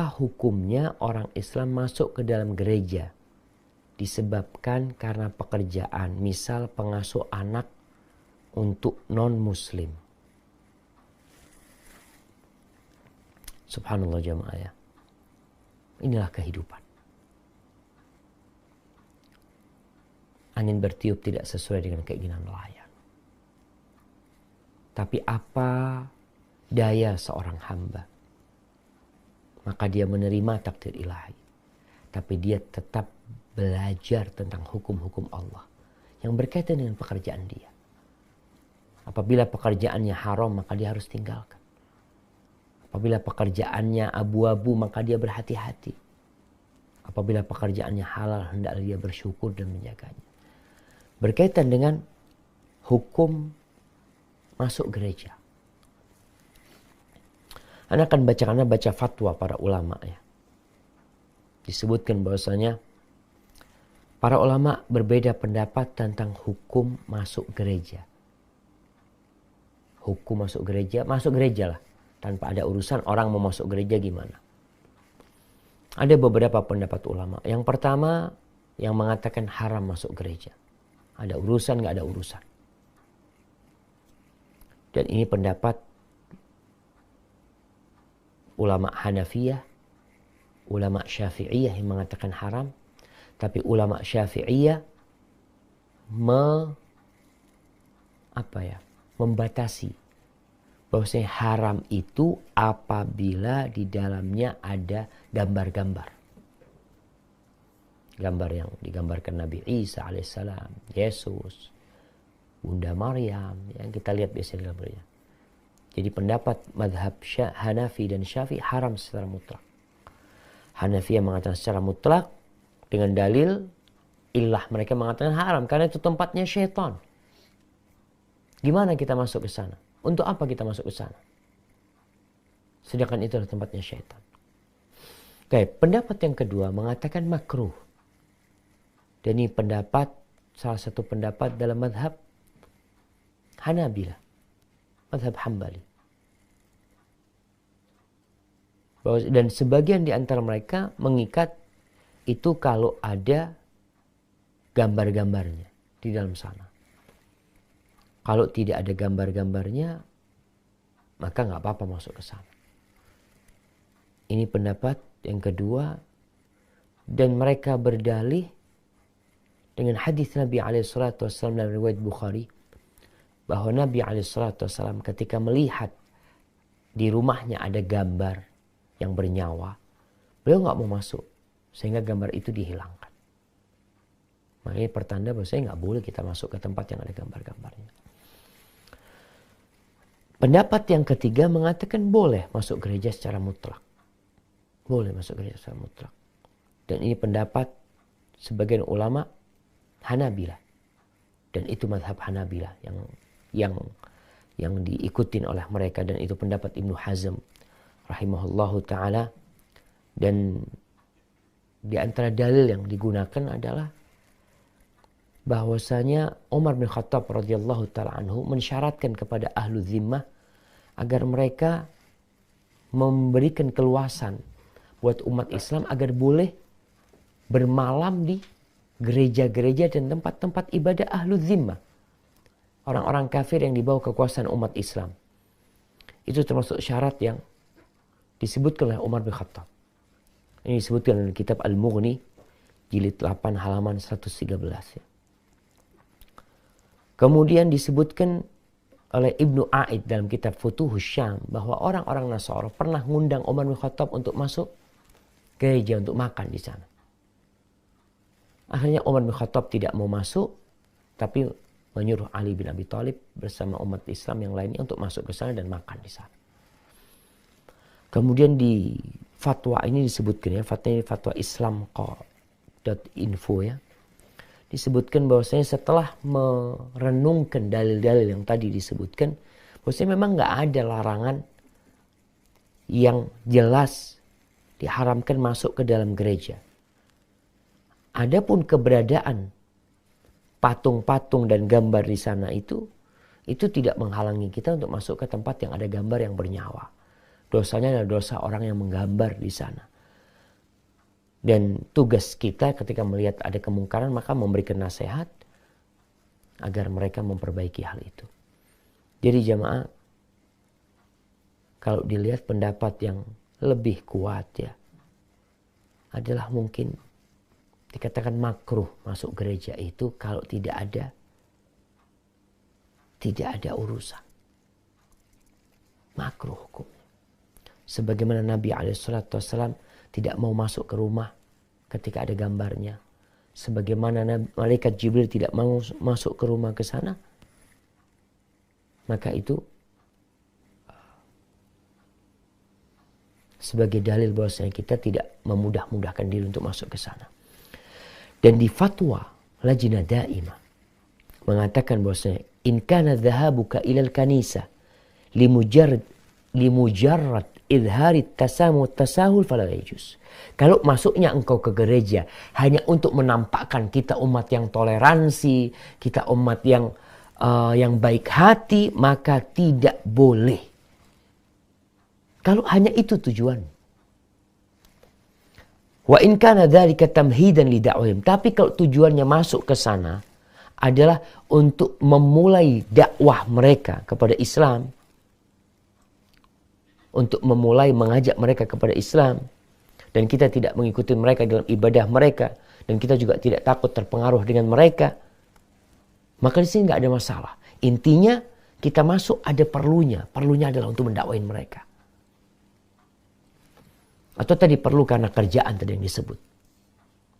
apa hukumnya orang Islam masuk ke dalam gereja disebabkan karena pekerjaan, misal pengasuh anak untuk non-muslim. Subhanallah jamaah ya. Inilah kehidupan. Angin bertiup tidak sesuai dengan keinginan nelayan. Tapi apa daya seorang hamba? Maka dia menerima takdir ilahi. Tapi dia tetap belajar tentang hukum-hukum Allah yang berkaitan dengan pekerjaan dia. Apabila pekerjaannya haram, maka dia harus tinggalkan. Apabila pekerjaannya abu-abu, maka dia berhati-hati. Apabila pekerjaannya halal, hendaklah dia bersyukur dan menjaganya. Berkaitan dengan hukum masuk gereja. Anda akan baca fatwa para ulama ya. Disebutkan bahwasanya para ulama berbeda pendapat tentang hukum masuk gereja. Hukum masuk gereja lah. Tanpa ada urusan orang mau masuk gereja gimana. Ada beberapa pendapat ulama. Yang pertama yang mengatakan haram masuk gereja. Ada urusan gak ada urusan. Dan ini pendapat ulama Hanafiyah, ulama Syafi'iyah yang mengatakan haram. Tapi ulama Syafi'iyah membatasi bahwasanya haram itu apabila di dalamnya ada gambar-gambar. Gambar yang digambarkan Nabi Isa alaihissalam, Yesus, Bunda Maryam, yang kita lihat biasanya dalam gereja. Jadi pendapat madhab Hanafi dan Syafi'i haram secara mutlak. Hanafi yang mengatakan secara mutlak dengan dalil illah, mereka mengatakan haram karena itu tempatnya syaitan. Gimana kita masuk ke sana? Untuk apa kita masuk ke sana? Sedangkan itu adalah tempatnya syaitan. Oke, pendapat yang kedua mengatakan makruh. Dan ini salah satu pendapat dalam madhab Hanabilah, madhab Hambali. Dan sebagian di antara mereka mengikat itu kalau ada gambar-gambarnya di dalam sana. Kalau tidak ada gambar-gambarnya, maka nggak apa-apa masuk ke sana. Ini pendapat yang kedua. Dan mereka berdalih dengan hadis Nabi SAW dalam riwayat Bukhari. Bahwa Nabi SAW ketika melihat di rumahnya ada gambar yang bernyawa, beliau nggak mau masuk. Sehingga gambar itu dihilangkan. Makanya pertanda bahwa saya nggak boleh kita masuk ke tempat yang ada gambar-gambarnya. Pendapat yang ketiga mengatakan boleh masuk gereja secara mutlak. Boleh masuk gereja secara mutlak. Dan ini pendapat sebagian ulama Hanabilah. Dan itu madhab Hanabilah yang diikutin oleh mereka. Dan itu pendapat Ibnu Hazm rahimahullahu ta'ala. Dan di antara dalil yang digunakan adalah bahwasanya Umar bin Khattab radhiyallahu ta'ala anhu mensyaratkan kepada ahlu zimmah agar mereka memberikan keluasan buat umat Islam agar boleh bermalam di gereja-gereja dan tempat-tempat ibadah ahlu zimmah. Orang-orang kafir yang dibawa kekuasaan umat Islam. Itu termasuk syarat yang disebutkan oleh Umar bin Khattab. Ini disebutkan dalam kitab Al-Mughni jilid 8 halaman 113 ya. Kemudian disebutkan oleh Ibnu A'id dalam kitab Futuhus Syam bahwa orang-orang Nasara pernah ngundang Umar bin Khattab untuk masuk gereja untuk makan di sana. Akhirnya Umar bin Khattab tidak mau masuk, tapi menyuruh Ali bin Abi Thalib bersama umat Islam yang lainnya untuk masuk ke sana dan makan di sana. Kemudian di fatwa ini disebutkan ya, fatwa islamqa.info ya. Disebutkan bahwasanya setelah merenungkan dalil-dalil yang tadi disebutkan, bahwasanya memang nggak ada larangan yang jelas diharamkan masuk ke dalam gereja. Adapun keberadaan patung-patung dan gambar di sana itu tidak menghalangi kita untuk masuk ke tempat yang ada gambar yang bernyawa. Dosanya adalah dosa orang yang menggambar di sana. Dan tugas kita ketika melihat ada kemungkaran maka memberikan nasihat agar mereka memperbaiki hal itu. Jadi jamaah, kalau dilihat pendapat yang lebih kuat ya, adalah mungkin dikatakan makruh masuk gereja itu kalau tidak ada urusan. Makruh hukumnya. Sebagaimana Nabi SAW tidak mau masuk ke rumah ketika ada gambarnya. Sebagaimana malaikat Jibril tidak mau masuk ke rumah ke sana. Maka itu sebagai dalil bahwasanya kita tidak memudah-mudahkan diri untuk masuk ke sana. Dan di fatwa Lajnah Daimah mengatakan bahwasanya in kana dhahabuka ilal kanisa limujarrad idhari tasamu tasahul fala yajuz. Kalau masuknya engkau ke gereja hanya untuk menampakkan kita umat yang toleransi, kita umat yang baik hati, maka tidak boleh. Kalau hanya itu tujuan. Wa in kana dzalika tamhidan li da'wahum. Tapi kalau tujuannya masuk ke sana adalah untuk memulai dakwah mereka kepada Islam, untuk memulai mengajak mereka kepada Islam, dan kita tidak mengikuti mereka dalam ibadah mereka, dan kita juga tidak takut terpengaruh dengan mereka, maka di sini nggak ada masalah. Intinya kita masuk ada perlunya adalah untuk mendakwain mereka. Atau tadi perlu karena kerjaan tadi yang disebut.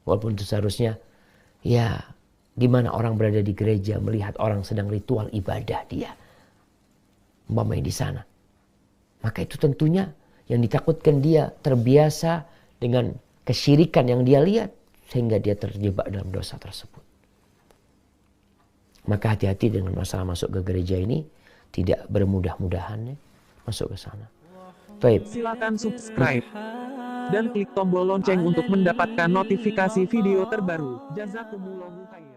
Walaupun itu seharusnya, ya gimana orang berada di gereja melihat orang sedang ritual ibadah dia, umpamanya di sana. Maka itu tentunya yang ditakutkan dia terbiasa dengan kesyirikan yang dia lihat, sehingga dia terjebak dalam dosa tersebut. Maka hati-hati dengan masalah masuk ke gereja ini, tidak bermudah-mudahan masuk ke sana. Baik. Silakan subscribe dan klik tombol lonceng untuk mendapatkan notifikasi video terbaru. Jazakumullahu khairan.